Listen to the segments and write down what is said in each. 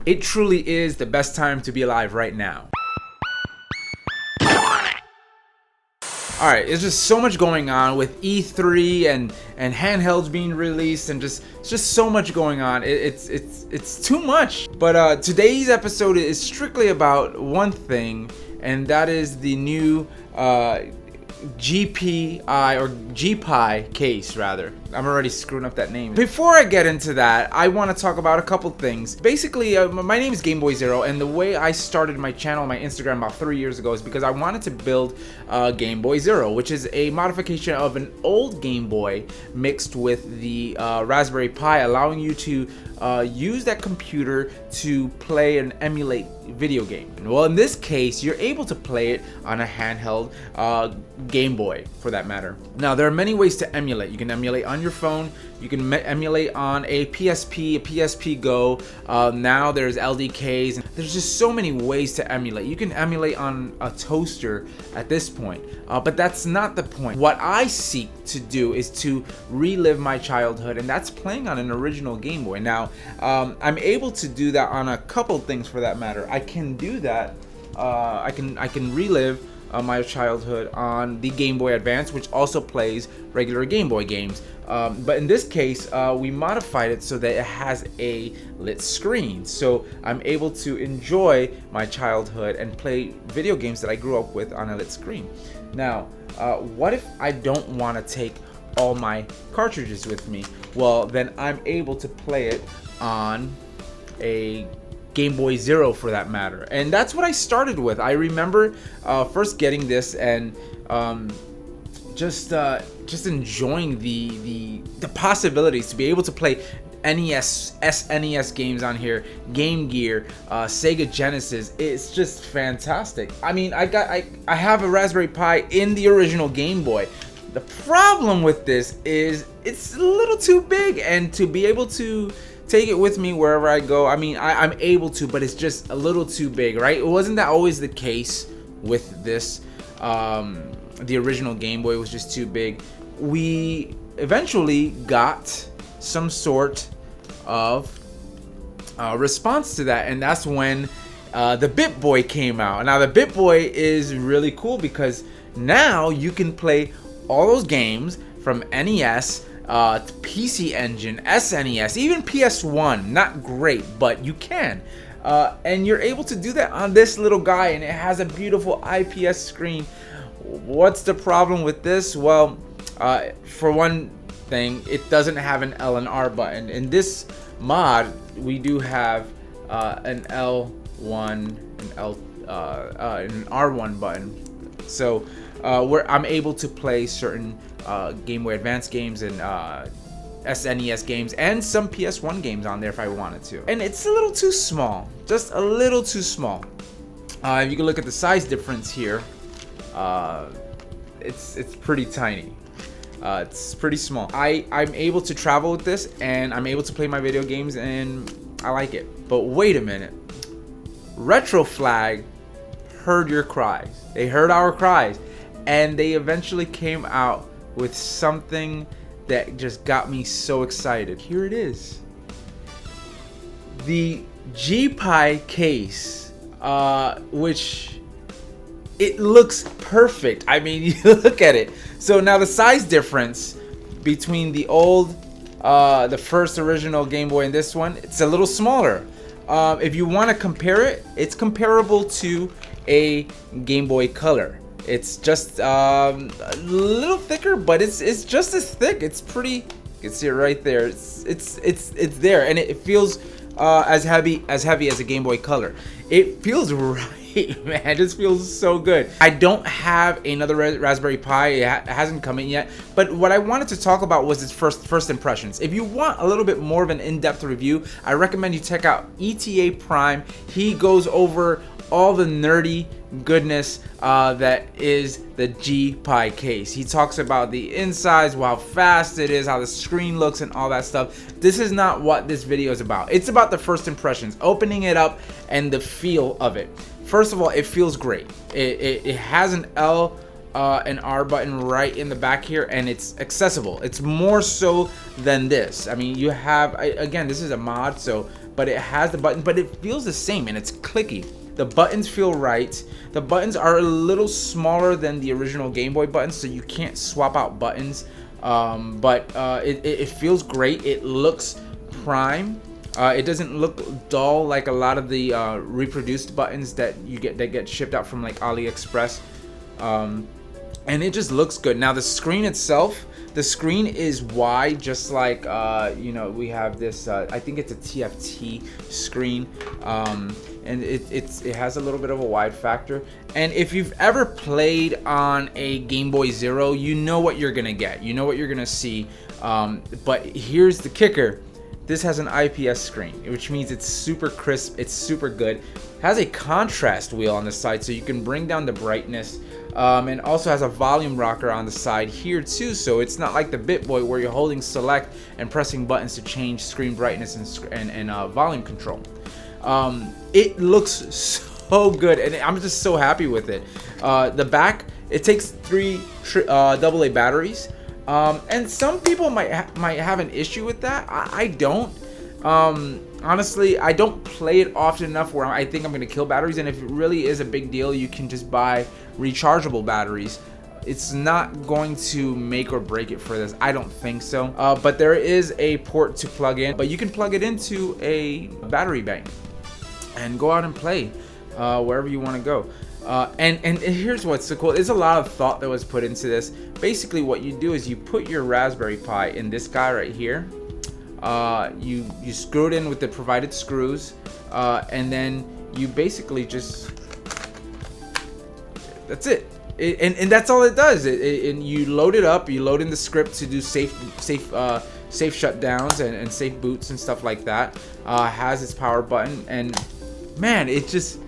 It truly is the best time to be alive right now. Alright, there's just so much going on with E3 and handhelds being released, and just so much going on. It's too much. But today's episode is strictly about one thing, and that is the new GPi or GPi Case rather. I'm already screwing up that name. Before I get into that, I want to talk about a couple things. Basically, my name is Gameboy0, and the way I started my channel on my Instagram about 3 years ago is because I wanted to build Gameboy0, which is a modification of an old Game Boy mixed with the Raspberry Pi, allowing you to use that computer to play and emulate video game. Well, in this case, you're able to play it on a handheld Game Boy, for that matter. Now, there are many ways to emulate. You can emulate on your phone, you can emulate on a PSP, a PSP Go. Now there's LDKs. There's just so many ways to emulate. You can emulate on a toaster at this point, but that's not the point. What I seek to do is to relive my childhood, and that's playing on an original Game Boy. Now, I'm able to do that on a couple things, for that matter. I can do that. I can relive my childhood on the Game Boy Advance, which also plays regular Game Boy games. But in this case, we modified it so that it has a lit screen. So I'm able to enjoy my childhood and play video games that I grew up with on a lit screen. Now, what if I don't want to take all my cartridges with me? Well, then I'm able to play it on a Gameboy0, for that matter, and that's what I started with. I remember first getting this and just enjoying the possibilities to be able to play NES, SNES games on here, Game Gear, Sega Genesis. It's just fantastic. I mean, I have a Raspberry Pi in the original Game Boy. The problem with this is it's a little too big, and to be able to take it with me wherever I go, I mean, I'm able to, but it's just a little too big, right? Wasn't that always the case with this? The original Game Boy was just too big. We eventually got some sort of response to that, and that's when the Bitboy came out. Now, the Bitboy is really cool because now you can play all those games from NES, PC Engine, SNES, even PS1. Not great, but you can. And you're able to do that on this little guy, and it has a beautiful IPS screen. What's the problem with this? Well, for one thing, it doesn't have an L and R button. In this mod, we do have an L1 and an R1 button. So where I'm able to play certain Game Boy Advance games and SNES games and some PS1 games on there if I wanted to. And it's a little too small, just a little too small. You can look at the size difference here. It's pretty tiny. It's pretty small. I'm able to travel with this, and I'm able to play my video games, and I like it. But wait a minute. Retroflag heard your cries. They heard our cries, and they eventually came out with something that just got me so excited. Here it is. The GPi Case, which it looks perfect. I mean, you look at it. So now the size difference between the old, the first original Game Boy and this one, it's a little smaller. If you want to compare it, it's comparable to a Game Boy Color. It's just a little thicker, but it's just as thick. It's pretty. You can see it right there. It's there, and it feels as heavy as a Game Boy Color. It feels right, man. It just feels so good. I don't have another Raspberry Pi. It hasn't come in yet. But what I wanted to talk about was its first impressions. If you want a little bit more of an in-depth review, I recommend you check out ETA Prime. He goes over all the nerdy goodness that is the GPi Case. He talks about the insides, how fast it is, how the screen looks, and all that stuff. This is not what this video is about. It's about the first impressions, opening it up, and the feel of it. First of all, it feels great. It has an L and R button right in the back here, and it's accessible. It's more so than this. I mean, you have, again, this is a mod, so but it has the button, but it feels the same and it's clicky. The buttons feel right. The buttons are a little smaller than the original Game Boy buttons, so you can't swap out buttons. But it feels great. It looks prime. It doesn't look dull like a lot of the reproduced buttons that get shipped out from like AliExpress. And it just looks good. Now the screen itself, the screen is wide, just like you know, we have this. I think it's a TFT screen, and it has a little bit of a wide factor. And if you've ever played on a Game Boy Zero, you know what you're gonna get. You know what you're gonna see. But here's the kicker: this has an IPS screen, which means it's super crisp. It's super good. Has a contrast wheel on the side, so you can bring down the brightness. And also has a volume rocker on the side here too, so it's not like the Bitboy where you're holding select and pressing buttons to change screen brightness and volume control. It looks so good, and I'm just so happy with it. The back, it takes 3 AA batteries, and some people might have an issue with that. I don't. Honestly, I don't play it often enough where I think I'm gonna kill batteries, and if it really is a big deal, you can just buy rechargeable batteries. It's not going to make or break it for this. I don't think so. But there is a port to plug in, but you can plug it into a battery bank and go out and play wherever you want to go. And here's what's so cool. There's a lot of thought that was put into this. Basically, what you do is you put your Raspberry Pi in this guy right here. You screw it in with the provided screws, and then you basically just, that's it. And that's all it does. And you load it up. You load in the script to do safe shutdowns and safe boots and stuff like that. Has its power button, and man, it's just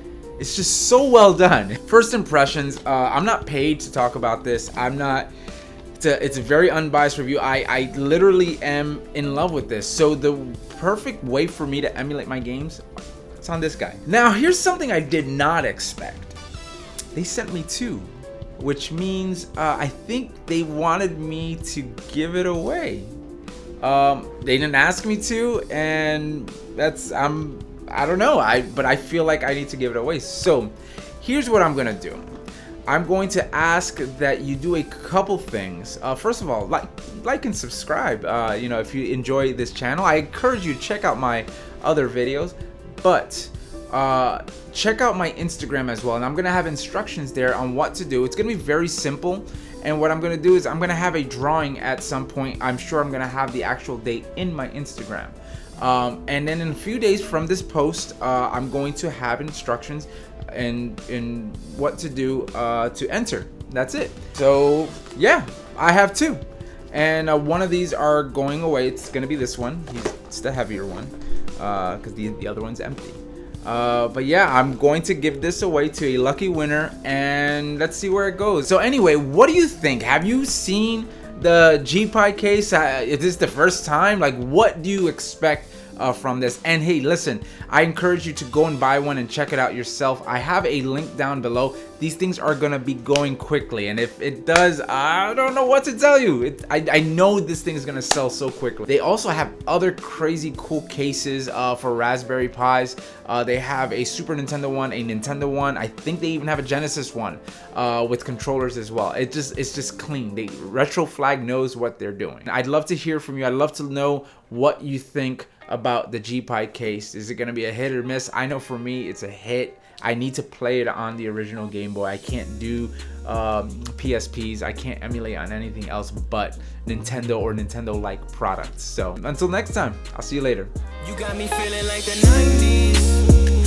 so well done. First impressions. I'm not paid to talk about this. I'm not. It's a very unbiased review. I literally am in love with this. So the perfect way for me to emulate my games, it's on this guy. Now here's something I did not expect. They sent me 2, which means I think they wanted me to give it away. They didn't ask me to, and that's I don't know. But I feel like I need to give it away. So here's what I'm gonna do. I'm going to ask that you do a couple things. First of all, like and subscribe. You know, if you enjoy this channel, I encourage you to check out my other videos. But check out my Instagram as well, and I'm gonna have instructions there on what to do. It's gonna be very simple, and what I'm gonna do is I'm gonna have a drawing at some point. I'm sure I'm gonna have the actual date in my Instagram. And then in a few days from this post, I'm going to have instructions and what to do to enter. That's it. So yeah, I have 2, and one of these are going away. It's gonna be this one. It's the heavier one, because the other one's empty. But yeah, I'm going to give this away to a lucky winner, and let's see where it goes. So anyway, what do you think? Have you seen the GPi case? Is this the first time? Like, what do you expect from this? And hey, listen, I encourage you to go and buy one and check it out yourself. I have a link down below. These things are gonna be going quickly, and if it does, I don't know what to tell you. I know this thing is gonna sell so quickly. They also have other crazy cool cases for Raspberry Pis. They have a Super Nintendo one, a Nintendo one. I think they even have a Genesis one with controllers as well. It's just clean. Retroflag knows what they're doing. I'd love to hear from you. I'd love to know what you think about the GPi case. Is it gonna be a hit or miss? I know for me, it's a hit. I need to play it on the original Game Boy. I can't do PSPs. I can't emulate on anything else but Nintendo or Nintendo-like products. So until next time, I'll see you later. You got me feeling like the 90s.